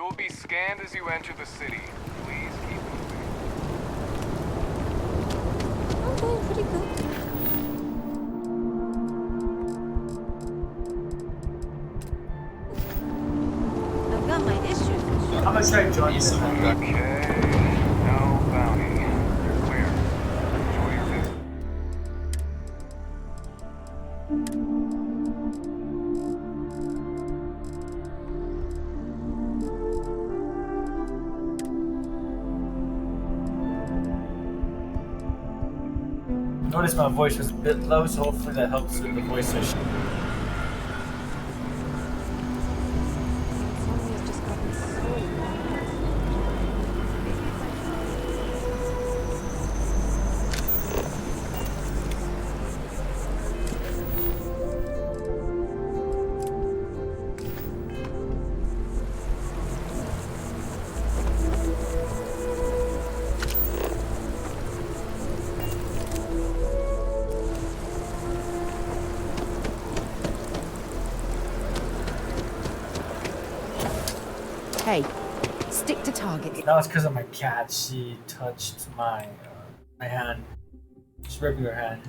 will be scanned as you enter the city. Please keep moving. I'm doing pretty good. I've got my issues. I'm gonna try to join you. Okay. No bounty. You're clear. Enjoy your visit. Notice my voice was a bit low, so hopefully that helps with the voice issue. Somebody's just gotten so loud. Hey, stick to target. That was because of my cat. She touched my hand. Just regular hand.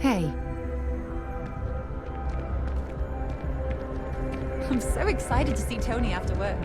Hey, I'm so excited to see Tony after work.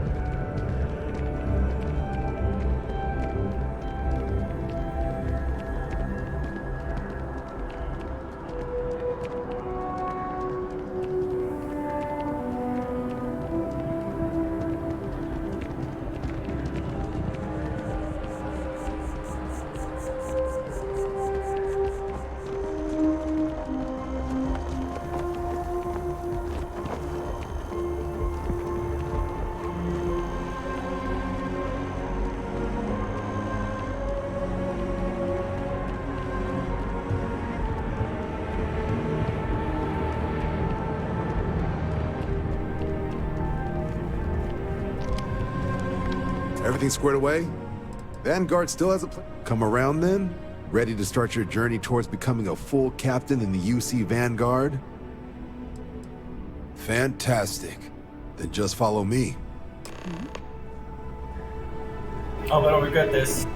Everything squared away? Vanguard still has a plan. Come around then? Ready to start your journey towards becoming a full captain in the UC Vanguard? Fantastic. Then just follow me. Oh, but are we good at this?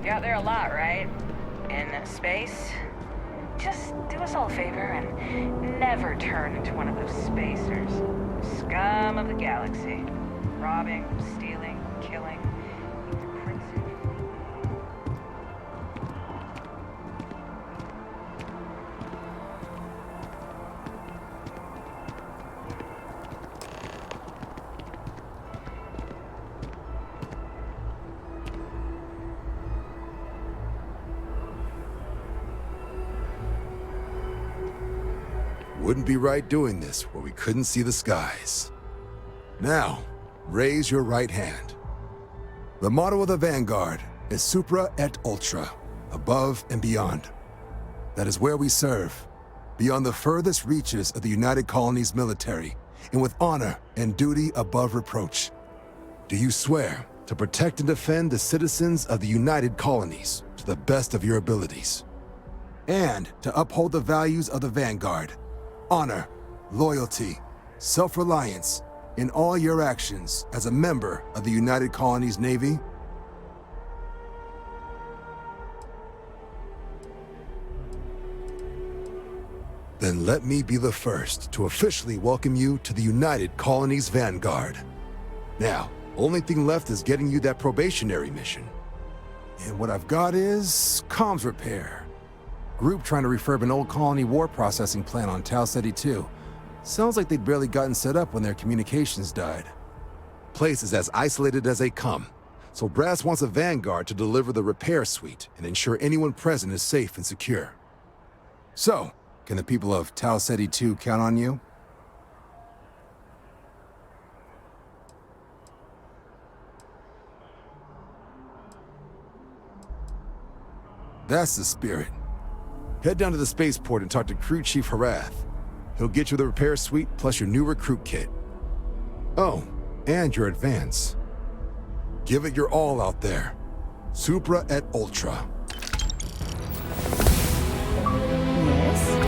You're out there a lot, right? In space? Just do us all a favor and never turn into one of those spacers. Scum of the galaxy. Robbing, stealing, killing. Wouldn't be right doing this where we couldn't see the skies. Now, raise your right hand. The motto of the Vanguard is Supra et Ultra, above and beyond. That is where we serve, beyond the furthest reaches of the United Colonies military, and with honor and duty above reproach. Do you swear to protect and defend the citizens of the United Colonies to the best of your abilities, and to uphold the values of the Vanguard? Honor, loyalty, self-reliance in all your actions as a member of the United Colonies Navy? Then let me be the first to officially welcome you to the United Colonies Vanguard. Now, only thing left is getting you that probationary mission. And what I've got is comms repair. Group trying to refurb an old colony war processing plant on Tau Ceti 2. Sounds like they'd barely gotten set up when their communications died. Place is as isolated as they come, So Brass wants a Vanguard to deliver the repair suite and ensure anyone present is safe and secure. So, can the people of Tau Ceti 2 count on you? That's the spirit. Head down to the spaceport and talk to Crew Chief Harath. He'll get you the repair suite plus your new recruit kit. Oh, and your advance. Give it your all out there. Supra et Ultra. Yes?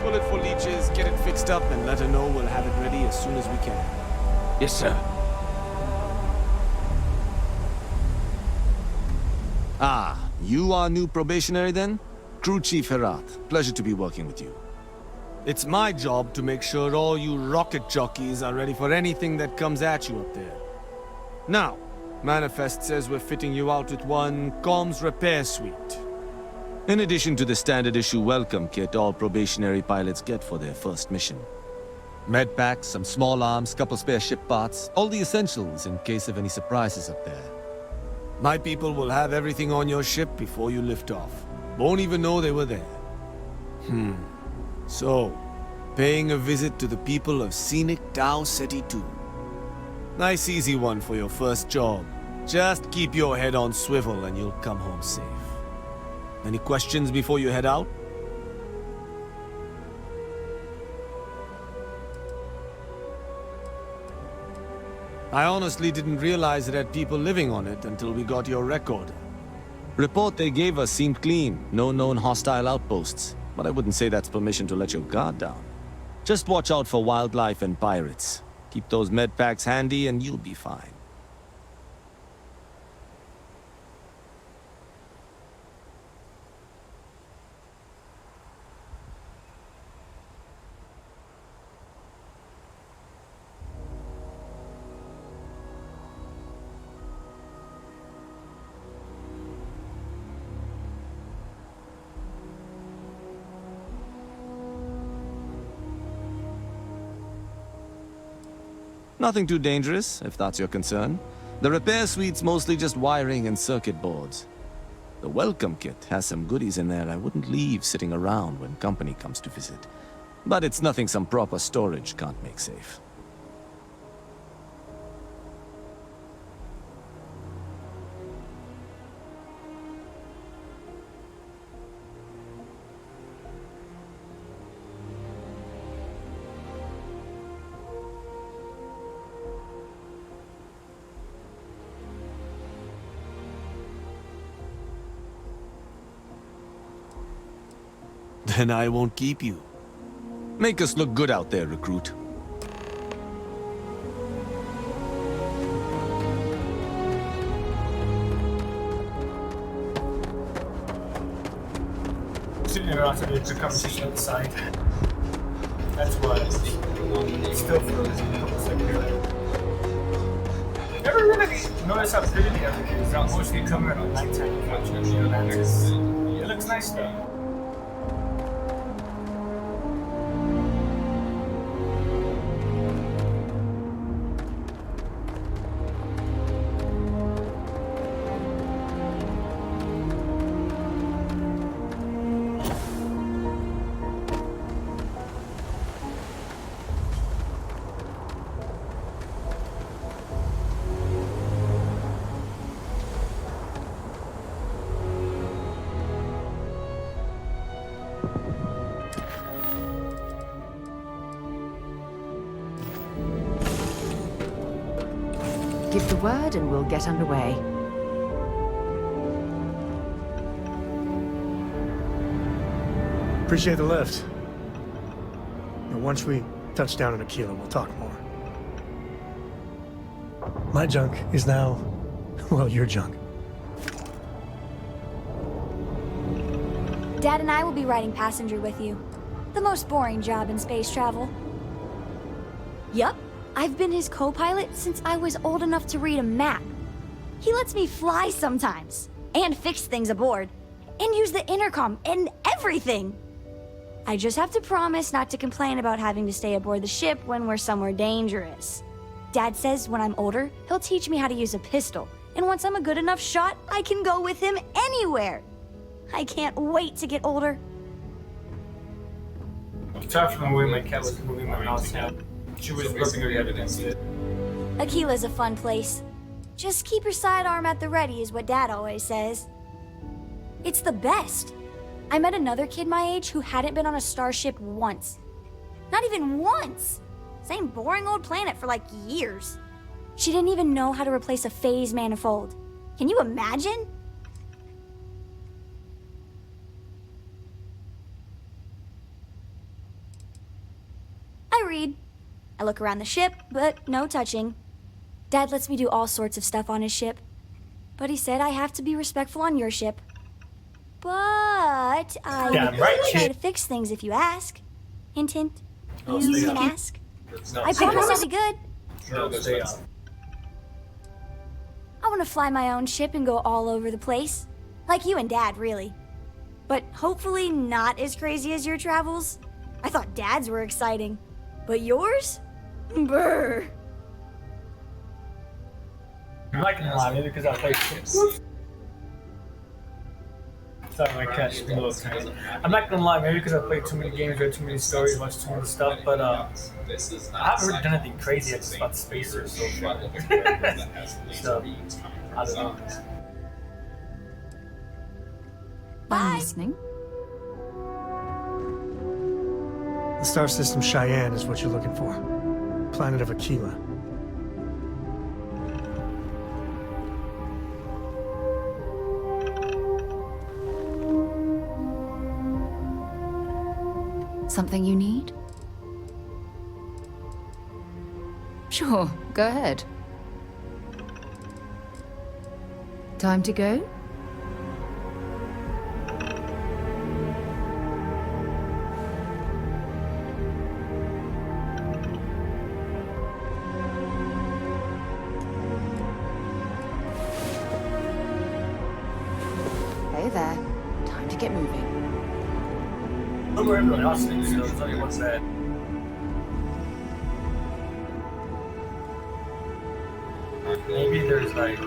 Pull it for leeches, get it fixed up, and let her know we'll have it ready as soon as we can. Yes, sir. Ah, you are new probationary then? Crew Chief Herath, pleasure to be working with you. It's my job to make sure all you rocket jockeys are ready for anything that comes at you up there. Now, Manifest says we're fitting you out with one comms repair suite. In addition to the standard issue welcome kit all probationary pilots get for their first mission. Med packs, some small arms, couple spare ship parts, all the essentials in case of any surprises up there. My people will have everything on your ship before you lift off. Won't even know they were there. So, paying a visit to the people of scenic Tau Ceti 2. Nice easy one for your first job. Just keep your head on swivel and you'll come home safe. Any questions before you head out? I honestly didn't realize it had people living on it until we got your record. Report they gave us seemed clean, no known hostile outposts, but I wouldn't say that's permission to let your guard down. Just watch out for wildlife and pirates. Keep those med packs handy and you'll be fine. Nothing too dangerous, if that's your concern. The repair suite's mostly just wiring and circuit boards. The welcome kit has some goodies in there I wouldn't leave sitting around when company comes to visit. But it's nothing some proper storage can't make safe. Then I won't keep you. Make us look good out there, recruit. Sitting there after the conversation outside. That's why it's still frozen a couple seconds later. Never really noticed how pretty the other is. They're mostly coming at nighttime, unfortunately. It looks nice though. Give the word and we'll get underway. Appreciate the lift. And once we touch down in Aquila, we'll talk more. My junk is now, well, your junk. Dad and I will be riding passenger with you. The most boring job in space travel. Yup, I've been his co-pilot since I was old enough to read a map. He lets me fly sometimes, and fix things aboard, and use the intercom and everything. I just have to promise not to complain about having to stay aboard the ship when we're somewhere dangerous. Dad says when I'm older, he'll teach me how to use a pistol, and once I'm a good enough shot, I can go with him anywhere. I can't wait to get older. Sorry for the way my cat was moving my mouse now. She was rubbing her head against it. Aquila's a fun place. Just keep your sidearm at the ready is what Dad always says. It's the best. I met another kid my age who hadn't been on a starship once. Not even once! Same boring old planet for like years. She didn't even know how to replace a phase manifold. Can you imagine? I read. I look around the ship, but no touching. Dad lets me do all sorts of stuff on his ship. But he said I have to be respectful on your ship. But I Damn right, know how kid. to fix things if you ask. Hint, hint. Oh, You stay can up. ask. No, I promise I'll be good. No, stay up. I want to fly my own ship and go all over the place. Like you and Dad, really. But hopefully not as crazy as your travels. I thought Dad's were exciting. But yours? Brr. I'm not gonna lie, maybe because I played. Sorry, my cat's being a little tiny. I'm not gonna lie, maybe because I played too many games, read too many stories, watched too much stuff, but I haven't really done anything crazy. I just about spacers so far. So, I don't know. I'm listening. The star system Cheyenne is what you're looking for. Planet of Aquila. Something you need? Sure, go ahead. Time to go? Hey there. Time to get moving. I'm where everyone else thinks, so there's only one bed. Maybe there's like.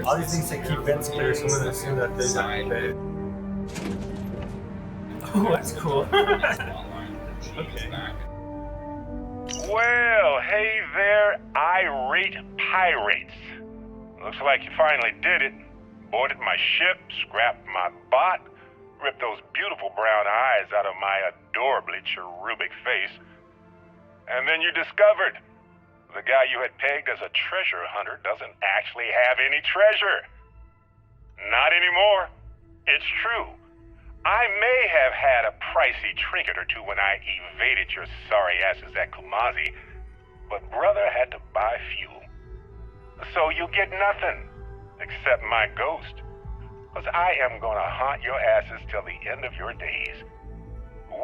All these things that keep vents clear, so I'm gonna assume that there's not a bed. Oh, that's cool. Okay. Well, hey there, irate pirates. Looks like you finally did it. Boarded my ship, scrapped my bot, ripped those beautiful brown eyes out of my adorably cherubic face. And then you're discovered. The guy you had pegged as a treasure hunter doesn't actually have any treasure. Not anymore. It's true. I may have had a pricey trinket or two when I evaded your sorry asses at Kumazi, but brother had to buy fuel. So you get nothing, except my ghost. Because I am gonna haunt your asses till the end of your days.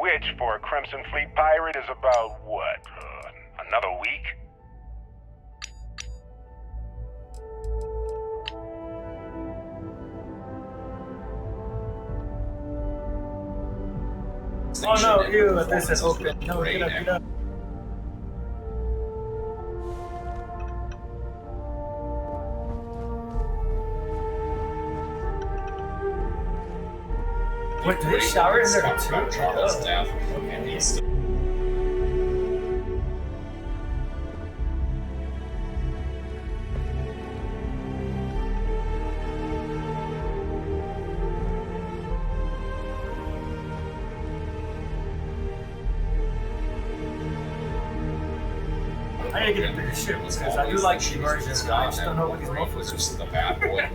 Which, for a Crimson Fleet pirate, is about, what, another week? Oh no, ew, this is open. No, get up, get up. Wait, did they shower in there too? Okay. I gotta get a bigger ship because I do like the immersion. I just don't know what these motherfuckers are. The bad boy.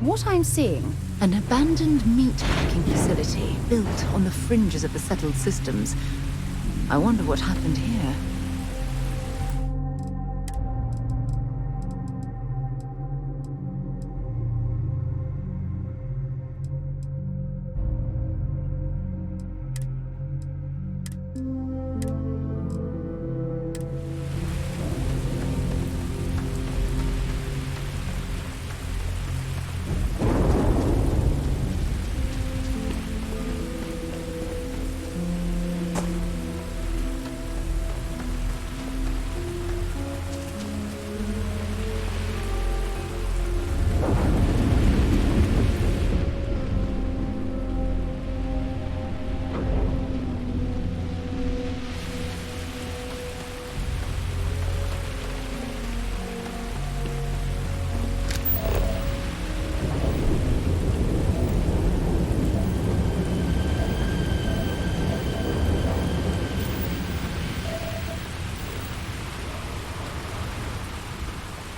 What I'm seeing, an abandoned meat-packing facility built on the fringes of the settled systems. I wonder what happened here.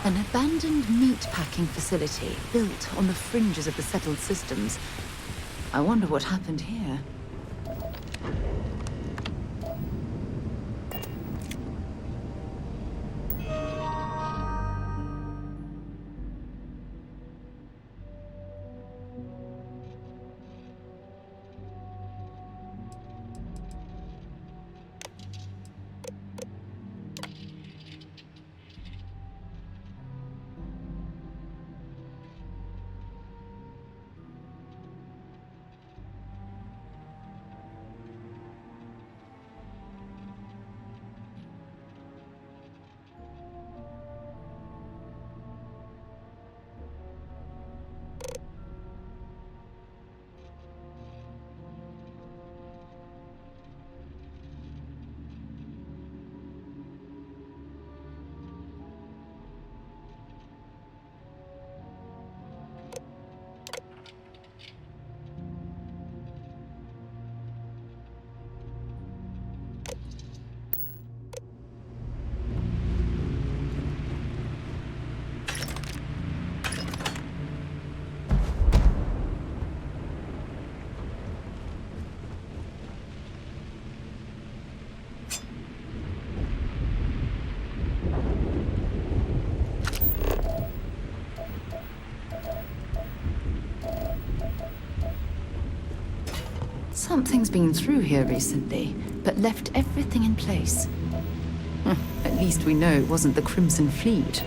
An abandoned meat-packing facility built on the fringes of the settled systems. I wonder what happened here. Something's been through here recently, but left everything in place. At least we know it wasn't the Crimson Fleet.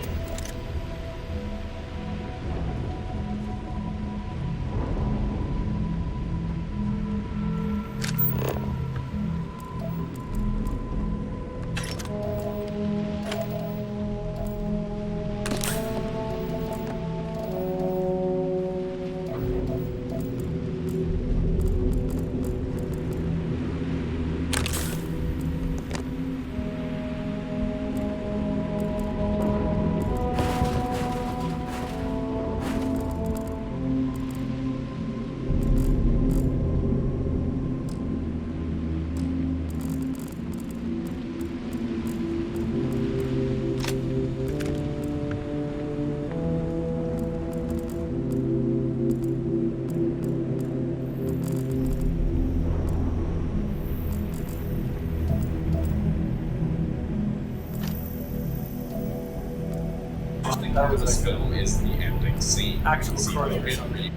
That was This like film is the ending scene. actual See, coronation. really-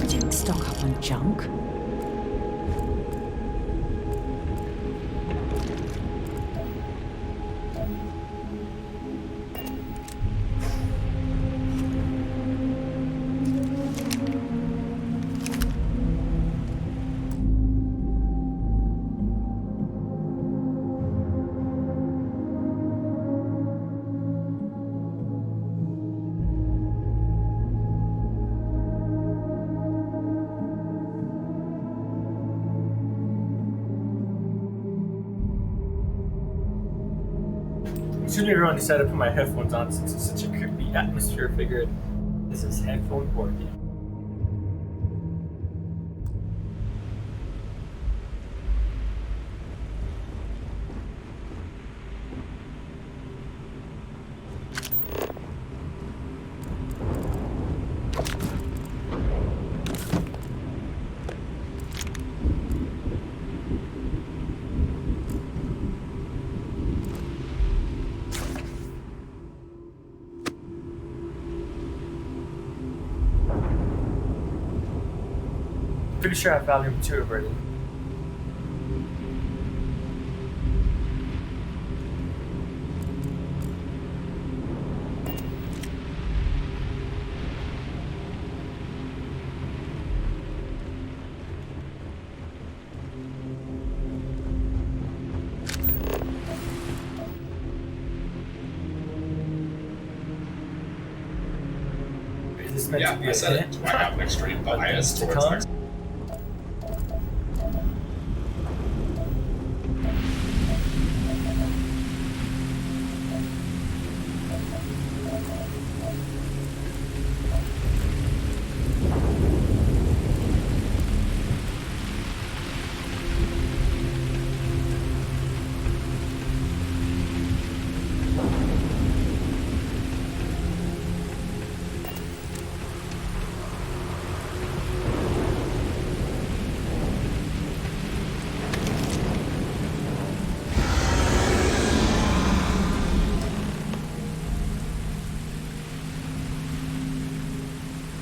We didn't stock up on junk. Shouldn't everyone decided to put my headphones on since it's such a creepy atmosphere. Figured this is headphone porky. Pretty sure I have volume 2 already. Is this meant to be a hit. Do I have an extreme bias To towards come. Mexico?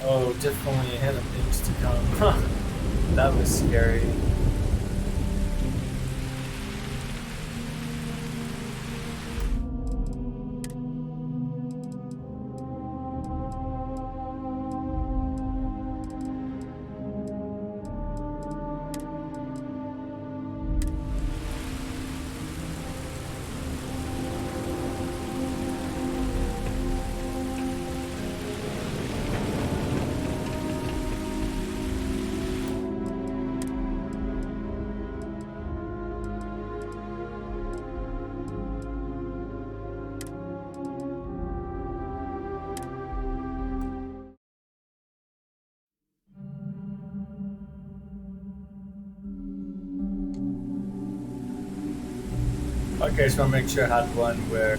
Oh, definitely a hint of things to come. That was scary. Okay, so I'll make sure I had one where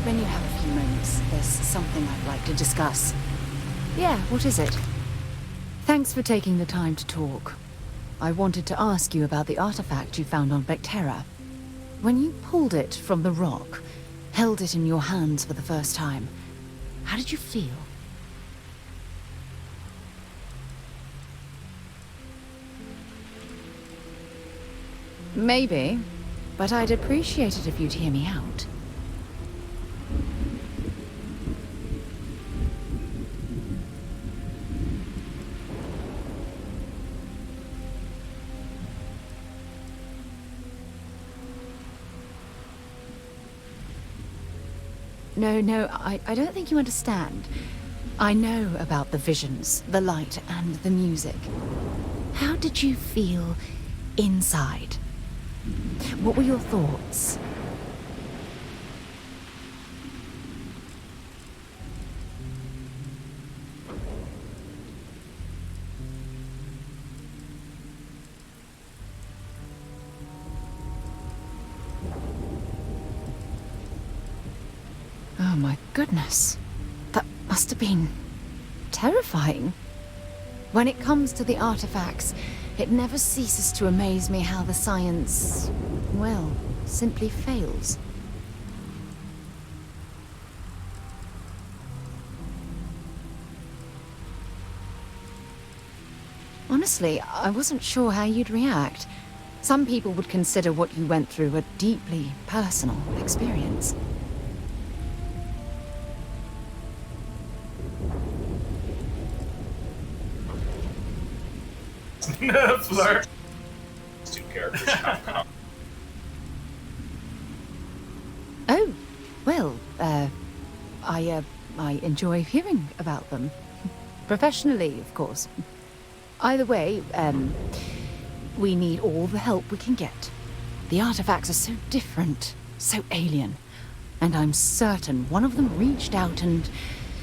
When you have a few moments, there's something I'd like to discuss. Yeah, what is it? Thanks for taking the time to talk. I wanted to ask you about the artifact you found on Vectera. When you pulled it from the rock, held it in your hands for the first time, how did you feel? Maybe, but I'd appreciate it if you'd hear me out. No, I don't think you understand. I know about the visions, the light, and the music. How did you feel inside? What were your thoughts? Oh my goodness. That must have been terrifying. When it comes to the artifacts, it never ceases to amaze me how the science, well, simply fails. Honestly, I wasn't sure how you'd react. Some people would consider what you went through a deeply personal experience. Flirt. Two characters come. Oh, well, I enjoy hearing about them. Professionally, of course. Either way, we need all the help we can get. The artifacts are so different, so alien. And I'm certain one of them reached out and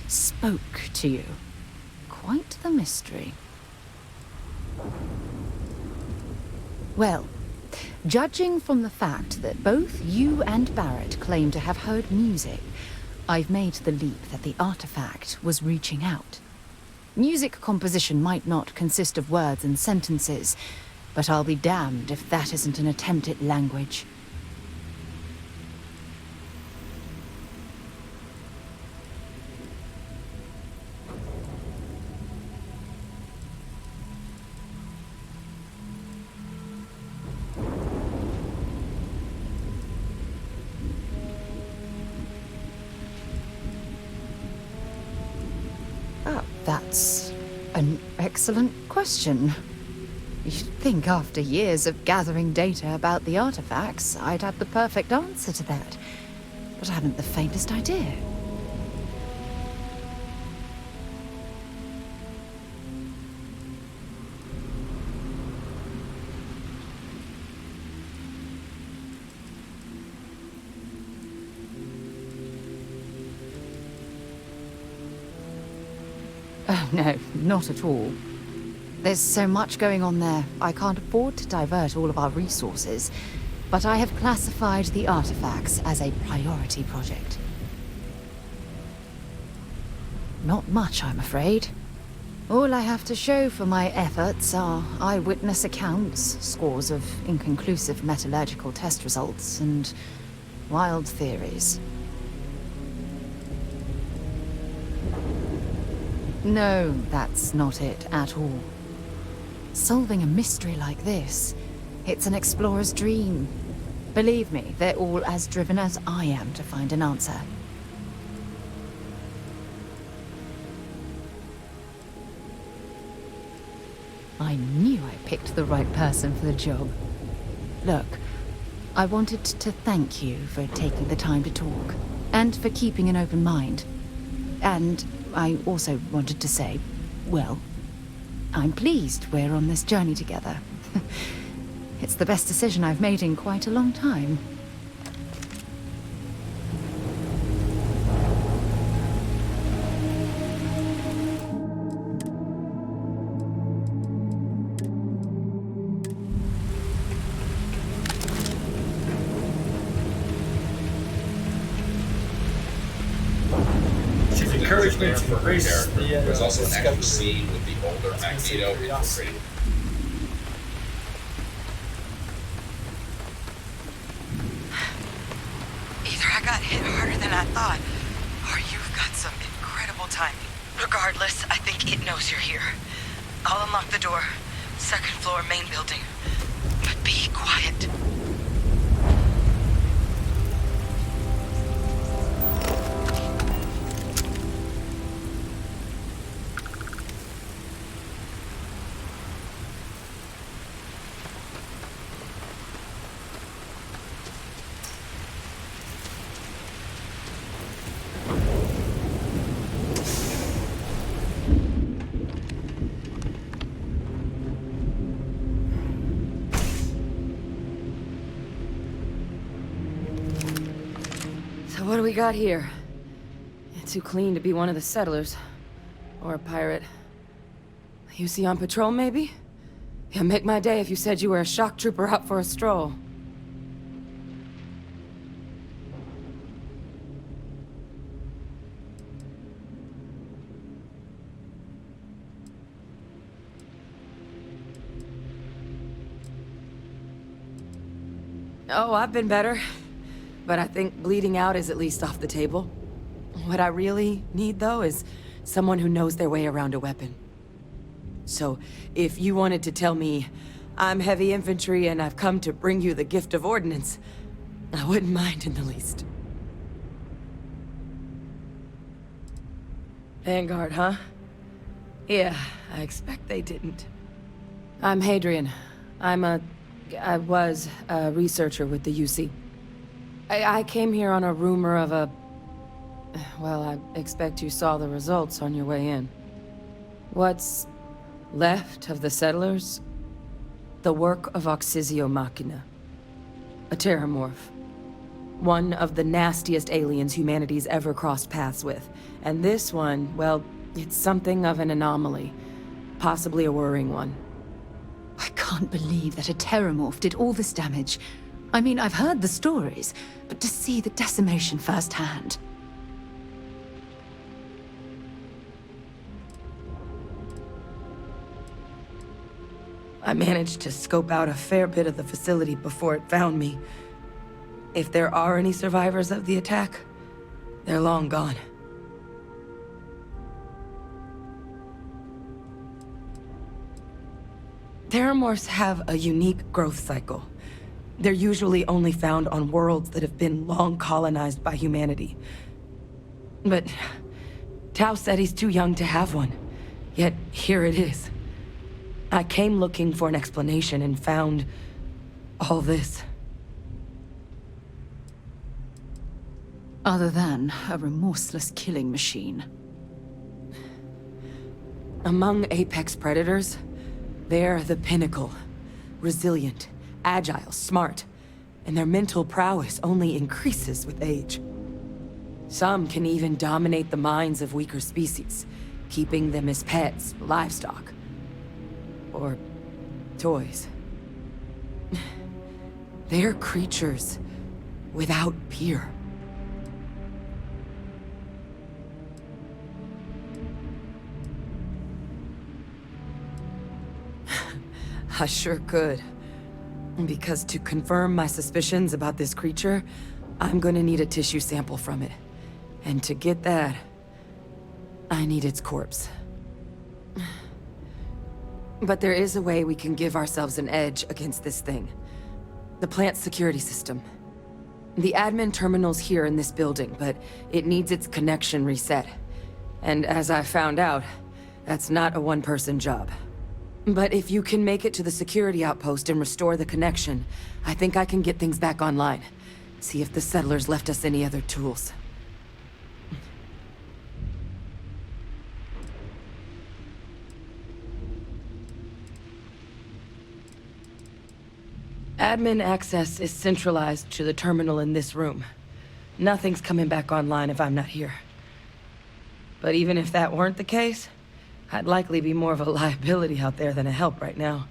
spoke to you. Quite the mystery. Well, judging from the fact that both you and Barrett claim to have heard music, I've made the leap that the artifact was reaching out. Music composition might not consist of words and sentences, but I'll be damned if that isn't an attempt at language. That's an excellent question. You'd think after years of gathering data about the artifacts, I'd have the perfect answer to that. But I haven't the faintest idea. Oh, no, not at all. There's so much going on there, I can't afford to divert all of our resources, but I have classified the artifacts as a priority project. Not much, I'm afraid. All I have to show for my efforts are eyewitness accounts, scores of inconclusive metallurgical test results, and wild theories. No, that's not it at all. Solving a mystery like this, it's an explorer's dream. Believe me, they're all as driven as I am to find an answer. I knew I picked the right person for the job. Look, I wanted to thank you for taking the time to talk, and for keeping an open mind. And I also wanted to say, well, I'm pleased we're on this journey together. It's the best decision I've made in quite a long time. She's encouraged me to embrace the There's also an action discovery. scene with the older Magneto infiltrating. Either I got hit harder than I thought, or you've got some incredible timing. Regardless, I think it knows you're here. I'll unlock the door. Second floor, main building. But be quiet. So what do we got here? Too clean to be one of the settlers. Or a pirate. You see on patrol, maybe? Yeah, make my day if you said you were a shock trooper out for a stroll. Oh, I've been better. But I think bleeding out is at least off the table. What I really need, though, is someone who knows their way around a weapon. So, if you wanted to tell me, I'm heavy infantry and I've come to bring you the gift of ordnance, I wouldn't mind in the least. Vanguard, huh? Yeah, I expect they didn't. I'm Hadrian. I was a researcher with the UC. I came here on a rumor of a... Well, I expect you saw the results on your way in. What's left of the settlers? The work of Auxisio Machina. A Terrormporh. One of the nastiest aliens humanity's ever crossed paths with. And this one, well, it's something of an anomaly. Possibly a worrying one. I can't believe that a Terrormporh did all this damage. I mean, I've heard the stories, but to see the decimation firsthand. I managed to scope out a fair bit of the facility before it found me. If there are any survivors of the attack, they're long gone. Terrormorphs have a unique growth cycle. They're usually only found on worlds that have been long colonized by humanity. But Tao said he's too young to have one. Yet here it is. I came looking for an explanation and found all this. Other than a remorseless killing machine. Among apex predators, they're the pinnacle. Resilient, agile, smart, and their mental prowess only increases with age. Some can even dominate the minds of weaker species, keeping them as pets, livestock, or toys. They're creatures without peer. I sure could. Because to confirm my suspicions about this creature, I'm gonna need a tissue sample from it. And to get that, I need its corpse. But there is a way we can give ourselves an edge against this thing. The plant's security system. The admin terminal's here in this building, but it needs its connection reset. And as I found out, that's not a one-person job. But if you can make it to the security outpost and restore the connection, I think I can get things back online. See if the settlers left us any other tools. Admin access is centralized to the terminal in this room. Nothing's coming back online if I'm not here. But even if that weren't the case, I'd likely be more of a liability out there than a help right now.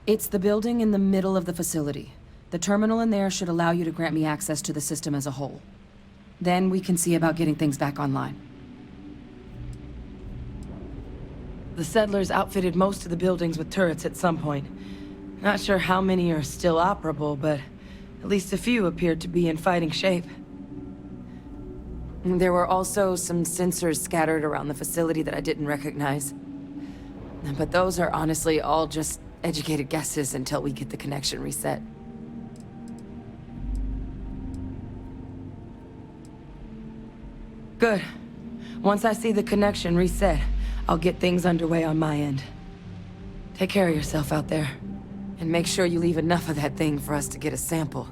It's the building in the middle of the facility. The terminal in there should allow you to grant me access to the system as a whole. Then we can see about getting things back online. The settlers outfitted most of the buildings with turrets at some point. Not sure how many are still operable, but at least a few appeared to be in fighting shape. There were also some sensors scattered around the facility that I didn't recognize. But those are honestly all just educated guesses until we get the connection reset. Good. Once I see the connection reset, I'll get things underway on my end. Take care of yourself out there. And make sure you leave enough of that thing for us to get a sample.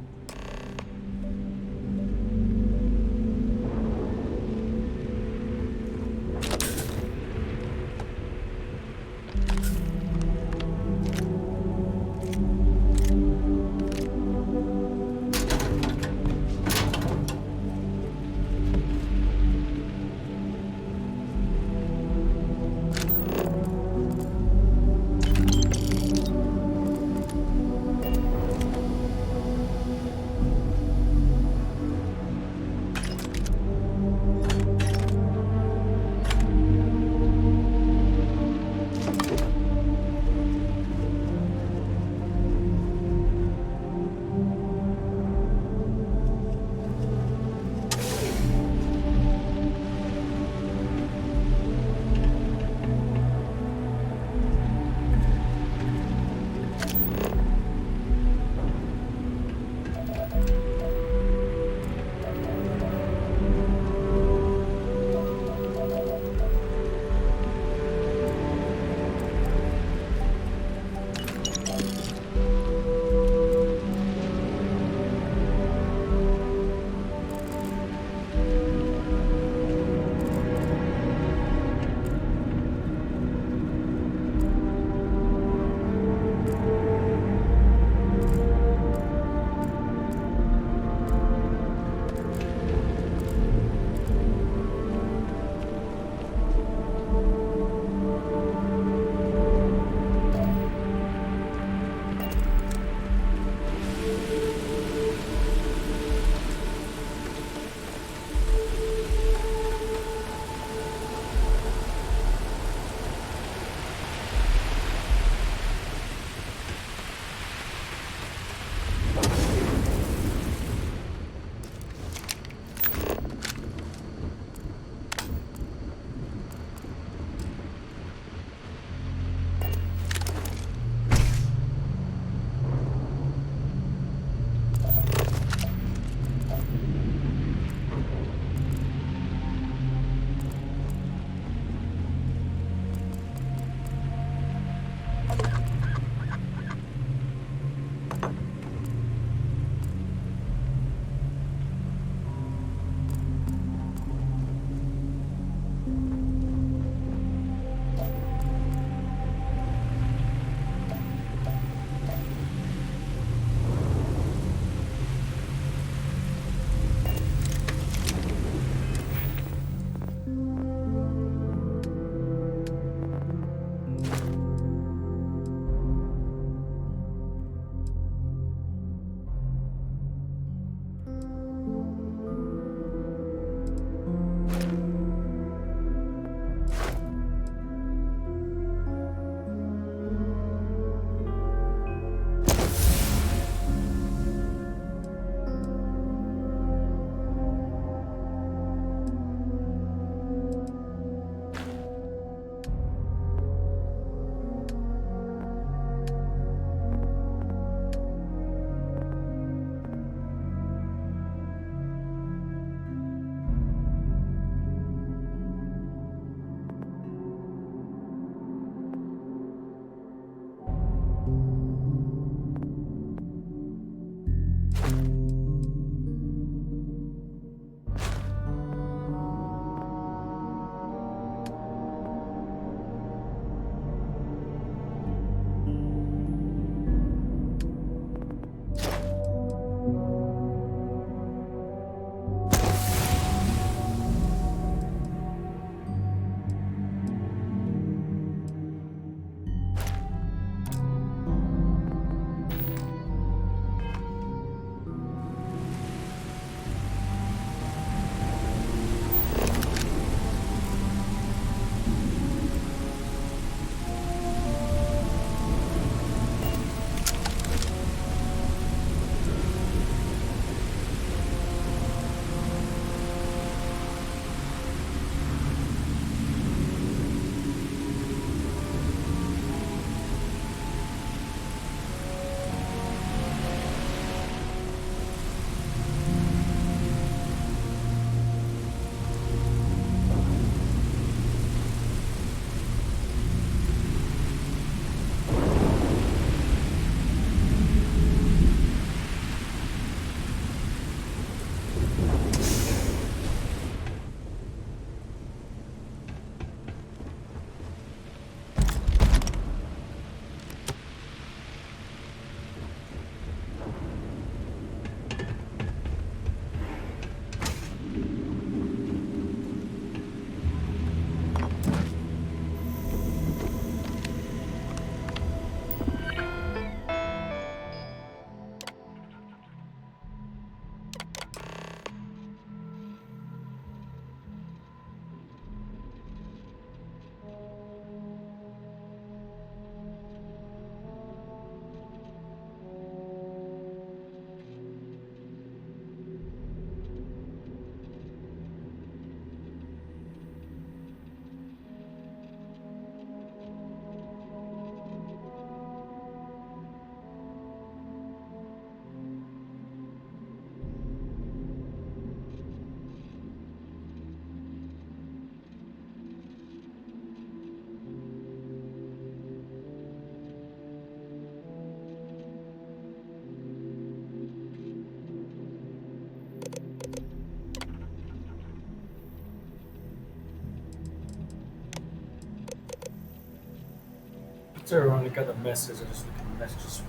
So everyone got the message. I just look at the messages.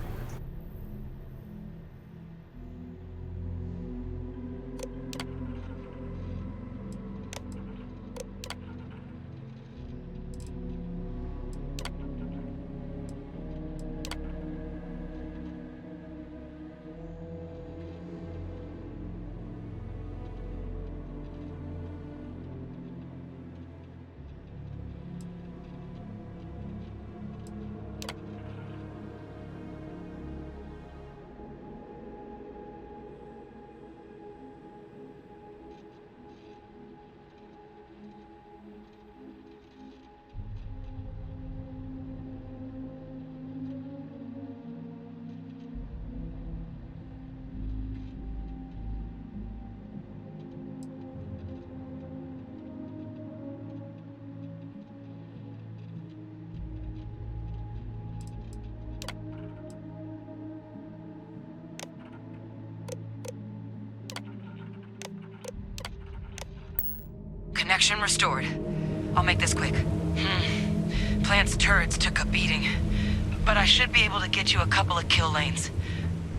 Connection restored. I'll make this quick. Plant's turrets took a beating, but I should be able to get you a couple of kill lanes.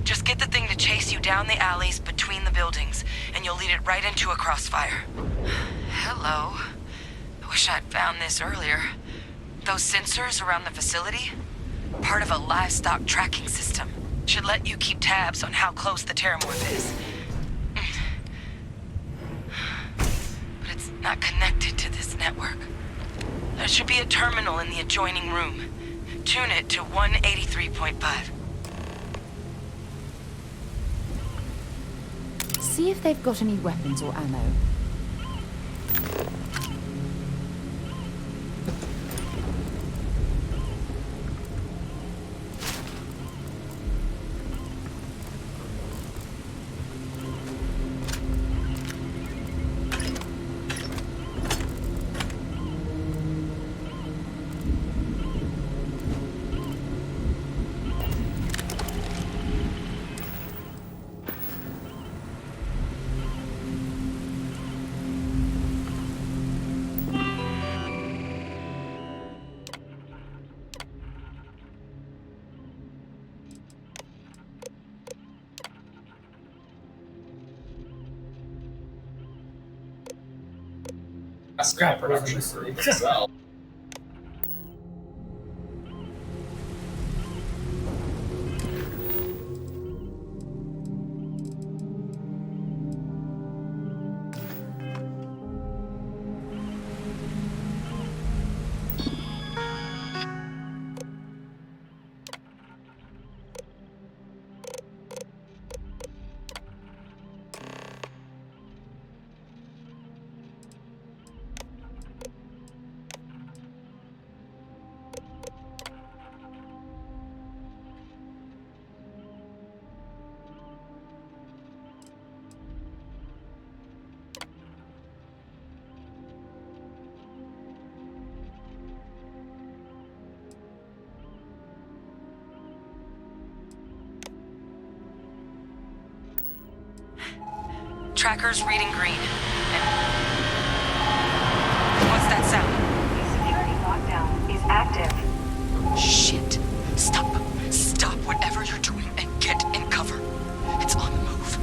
Just get the thing to chase you down the alleys between the buildings, and you'll lead it right into a crossfire. Hello. I wish I'd found this earlier. Those sensors around the facility? Part of a livestock tracking system. Should let you keep tabs on how close the Terrormporh is. Not connected to this network. There should be a terminal in the adjoining room. Tune it to 183.5. See if they've got any weapons or ammo. That's got production for itself. Tracker's reading green. What's that sound? The security lockdown is active. Shit. Stop. Stop whatever you're doing and get in cover. It's on the move.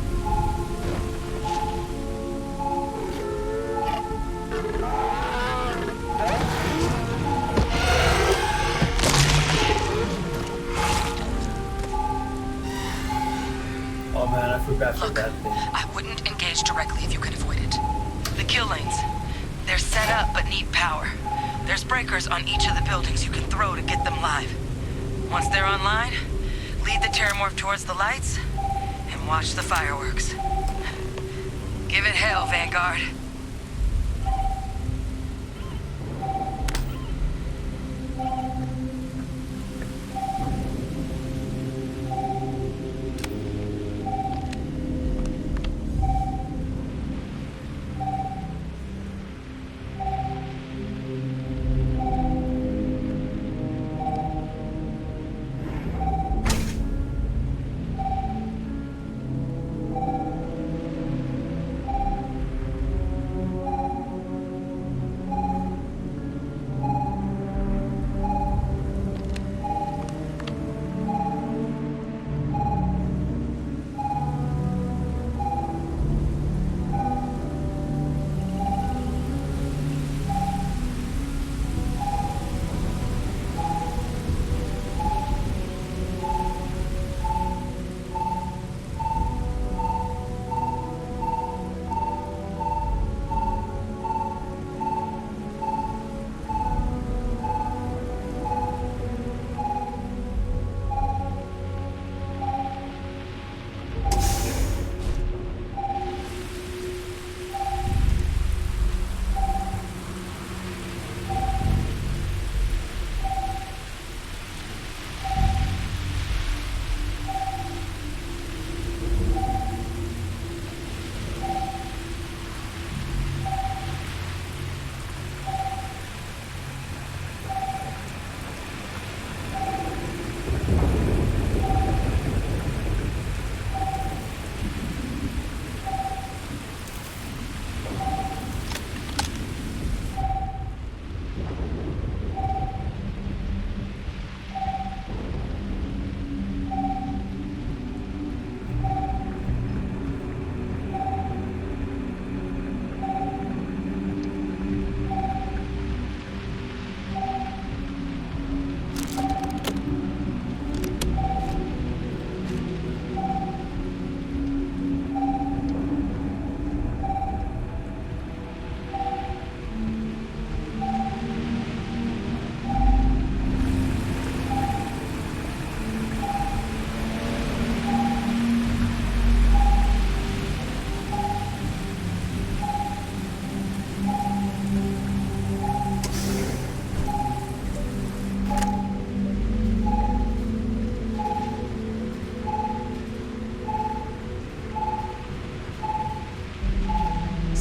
Oh man, I forgot for Look, that thing. I wouldn't engage directly if you could avoid it. The kill lanes. They're set up but need power. There's breakers on each of the buildings you can throw to get them live. Once they're online, lead the Terrormporh towards the lights and watch the fireworks. Give it hell, Vanguard.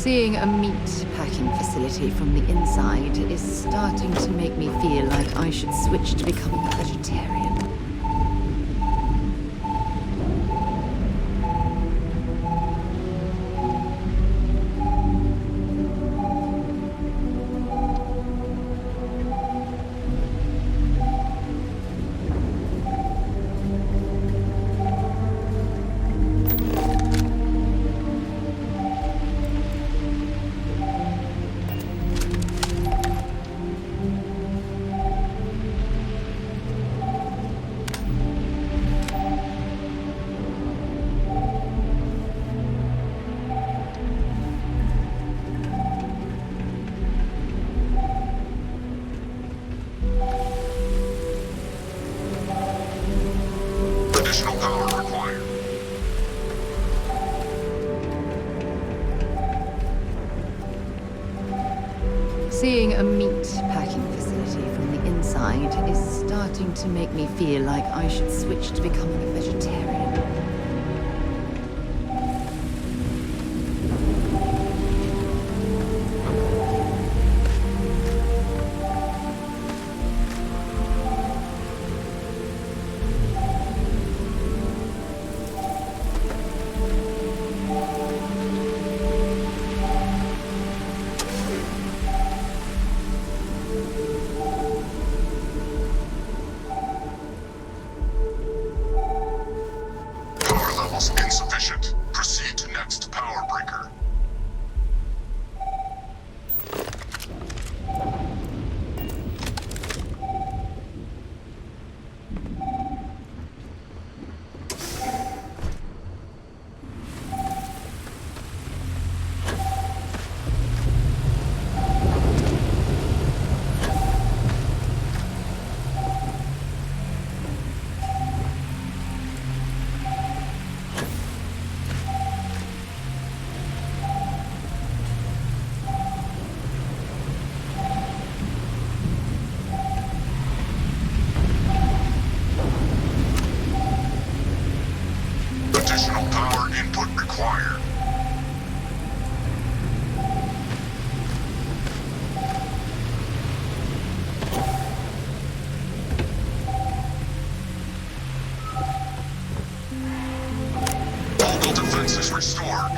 Seeing a meat packing facility from the inside is starting to make me feel like I should switch to becoming a vegetarian. Additional power required. Seeing a meat packing facility from the inside is starting to make me feel like I should switch to becoming a vegetarian. Insufficient. Proceed to next power breaker. Additional power input required. All defenses restored.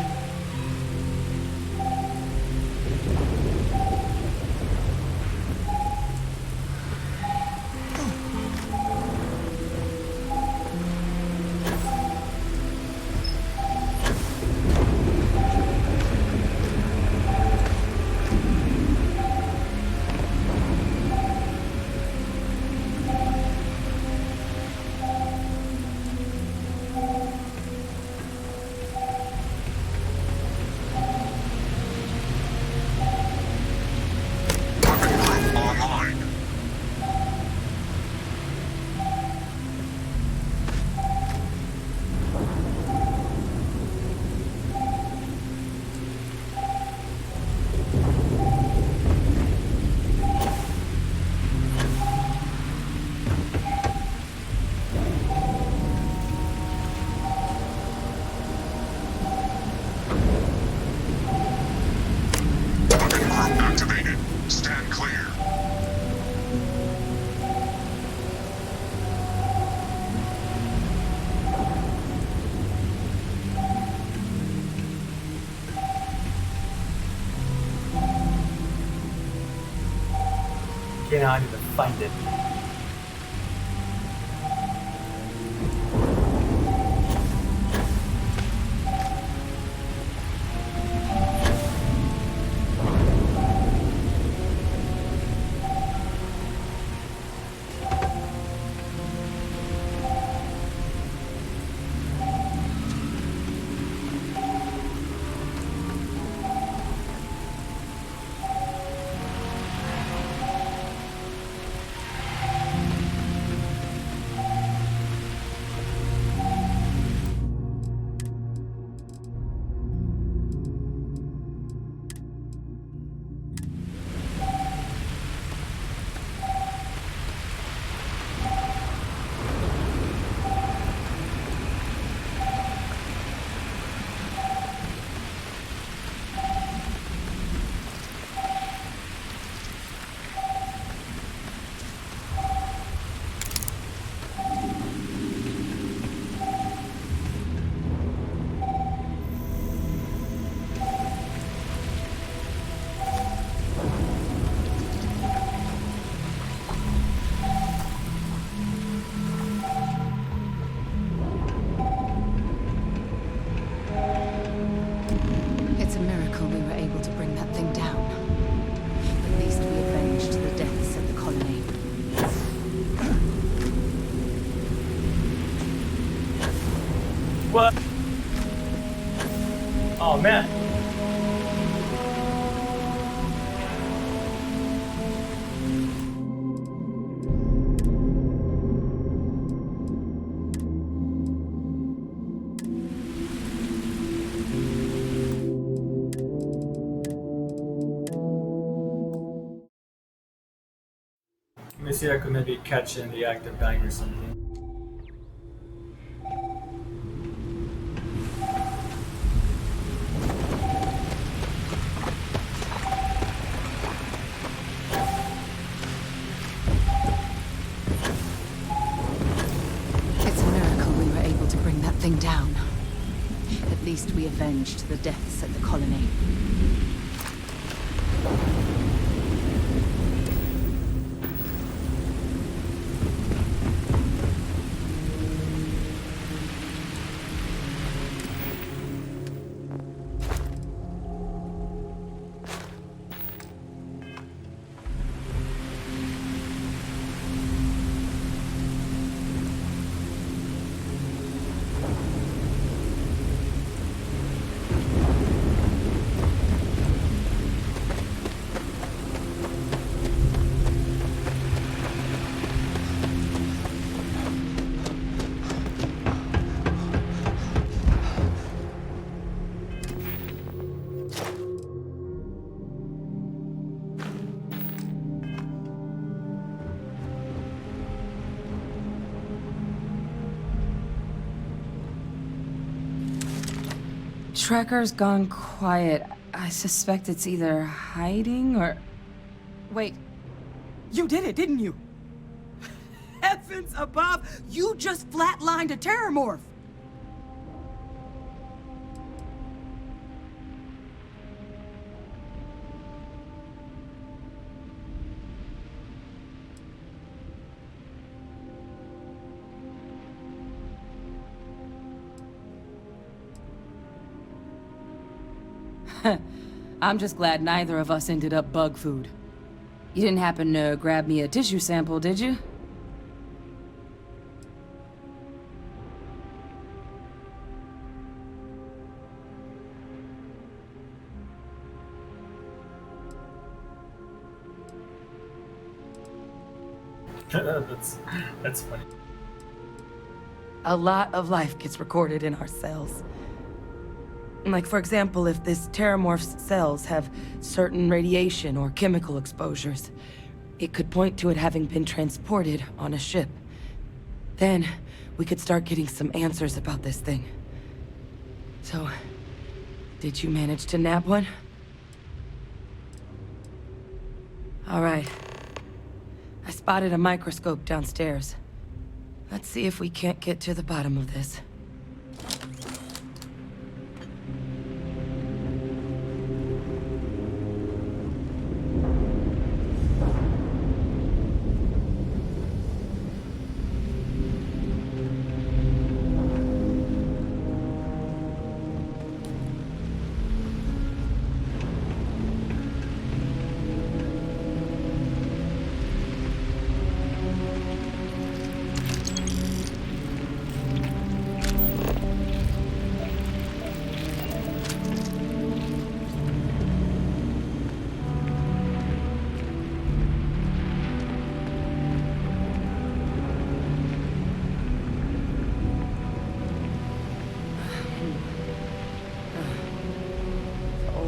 Activated. Stand clear. Okay, now I need to find it. What? Oh man. Let me see if I could maybe catch in the act of dying or something. It's a miracle we were able to bring that thing down. At least we avenged the deaths at the colony. Trekker's gone quiet. I suspect it's either hiding or... Wait. You did it, didn't you? Heavens above! You just flatlined a Terrormporh! I'm just glad neither of us ended up bug food. You didn't happen to grab me a tissue sample, did you? That's funny. A lot of life gets recorded in our cells. Like, for example, if this Terrormorph's cells have certain radiation or chemical exposures, it could point to it having been transported on a ship. Then, we could start getting some answers about this thing. So, did you manage to nab one? All right. I spotted a microscope downstairs. Let's see if we can't get to the bottom of this.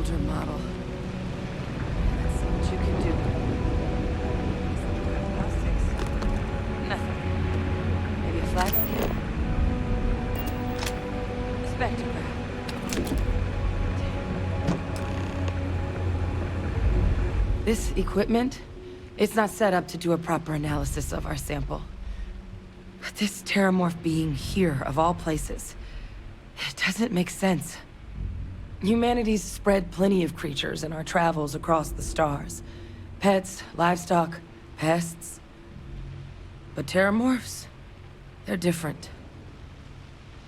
Model. Let's see what you can do. Diagnostics. Nothing. Maybe a flag scan. Spectrograph. This equipment, it's not set up to do a proper analysis of our sample. But this Terrormorph being here, of all places, it doesn't make sense. Humanity's spread plenty of creatures in our travels across the stars. Pets, livestock, pests. But Terrormorphs, they're different.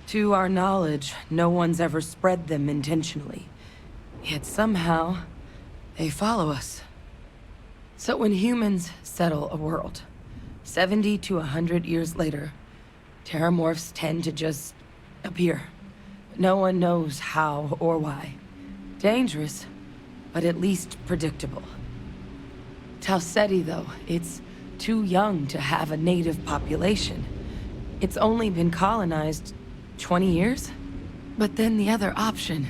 To our knowledge, no one's ever spread them intentionally. Yet somehow, they follow us. So when humans settle a world, 70 to 100 years later, Terrormorphs tend to just appear. No one knows how or why. Dangerous, but at least predictable. Tau Ceti, though, it's too young to have a native population. It's only been colonized 20 years? But then the other option,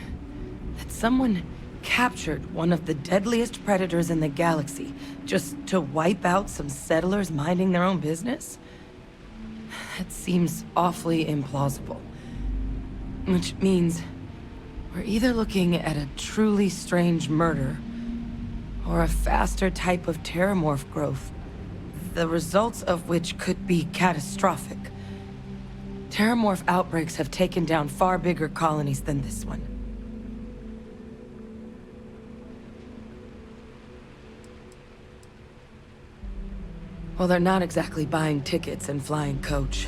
that someone captured one of the deadliest predators in the galaxy just to wipe out some settlers minding their own business? That seems awfully implausible. Which means we're either looking at a truly strange murder or a faster type of Terrormporh growth, the results of which could be catastrophic. Terrormporh outbreaks have taken down far bigger colonies than this one. Well, they're not exactly buying tickets and flying coach.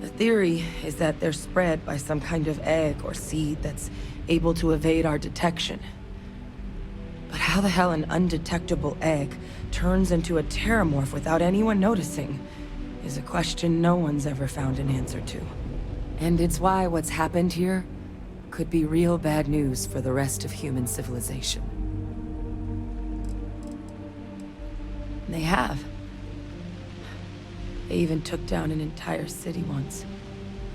The theory is that they're spread by some kind of egg or seed that's able to evade our detection. But how the hell an undetectable egg turns into a Terrormporh without anyone noticing is a question no one's ever found an answer to. And it's why what's happened here could be real bad news for the rest of human civilization. They have. They even took down an entire city once.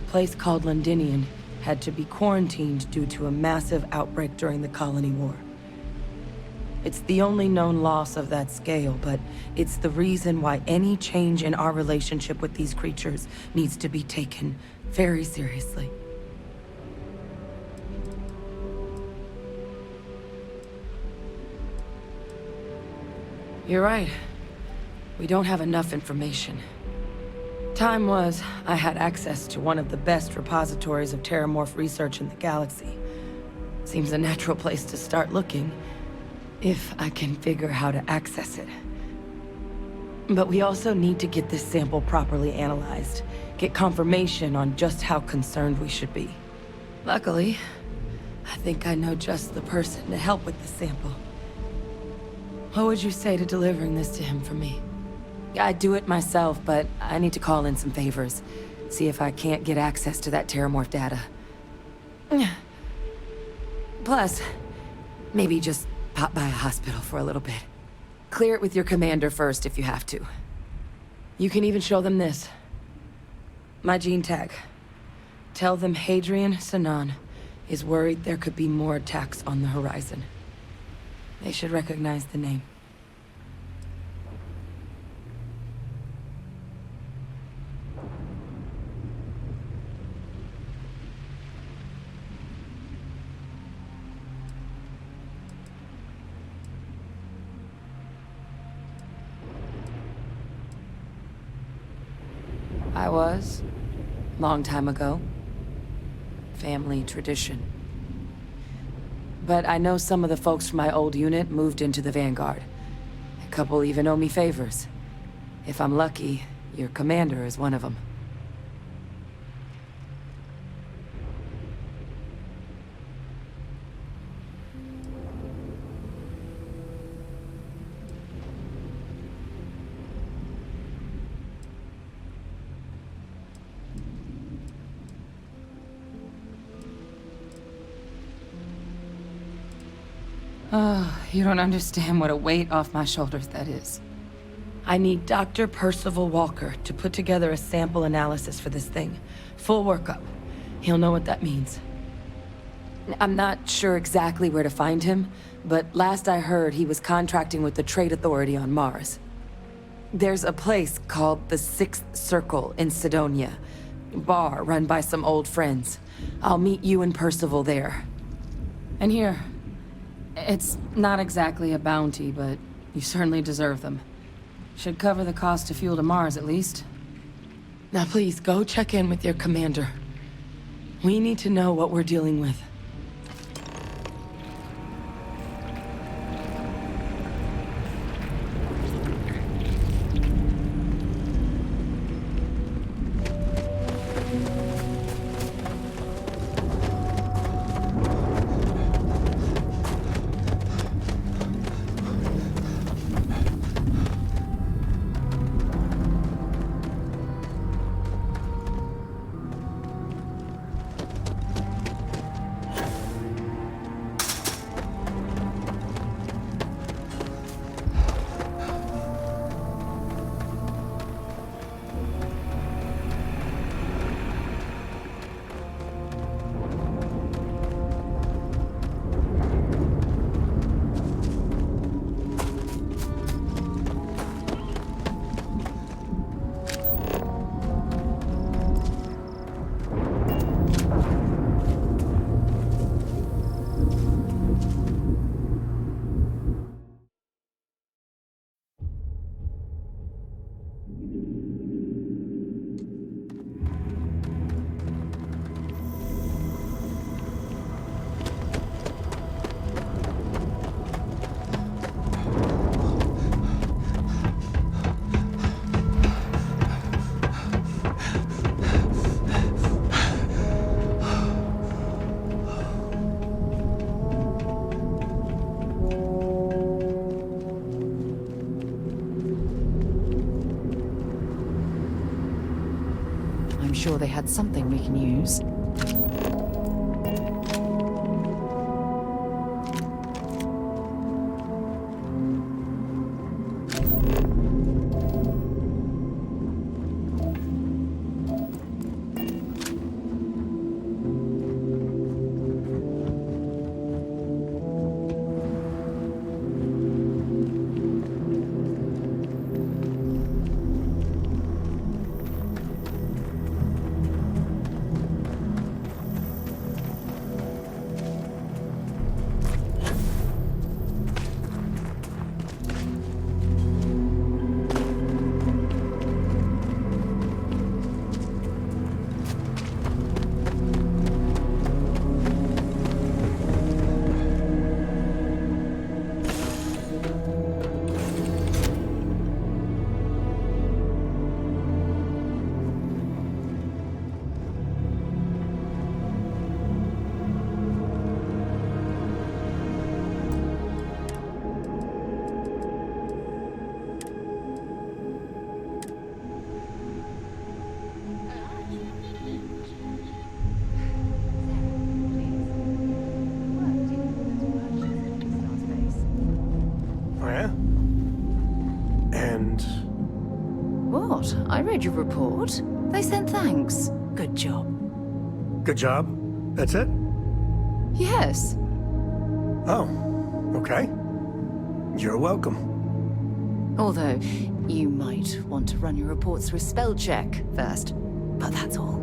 A place called Londinium had to be quarantined due to a massive outbreak during the Colony War. It's the only known loss of that scale, but it's the reason why any change in our relationship with these creatures needs to be taken very seriously. You're right. We don't have enough information. Time was, I had access to one of the best repositories of Terrormporh research in the galaxy. Seems a natural place to start looking, if I can figure how to access it. But we also need to get this sample properly analyzed, get confirmation on just how concerned we should be. Luckily, I think I know just the person to help with the sample. What would you say to delivering this to him for me? I'd do it myself, but I need to call in some favors. See if I can't get access to that Terrormporh data. Plus, maybe just pop by a hospital for a little bit. Clear it with your commander first if you have to. You can even show them this. My gene tag. Tell them Hadrian Sanan is worried there could be more attacks on the horizon. They should recognize the name. I was. Long time ago. Family tradition. But I know some of the folks from my old unit moved into the Vanguard. A couple even owe me favors. If I'm lucky, your commander is one of them. Oh, you don't understand what a weight off my shoulders that is. I need Dr. Percival Walker to put together a sample analysis for this thing. Full workup. He'll know what that means. I'm not sure exactly where to find him, but last I heard he was contracting with the Trade Authority on Mars. There's a place called the Sixth Circle in Sidonia. Bar run by some old friends. I'll meet you and Percival there. And here. It's not exactly a bounty, but you certainly deserve them. Should cover the cost to fuel to Mars, at least. Now please, go check in with your commander. We need to know what we're dealing with. I'm sure they had something we can use. What? I read your report. They sent thanks. Good job. Good job? That's it? Yes. Oh, okay. You're welcome. Although, you might want to run your reports through spell check first. But that's all.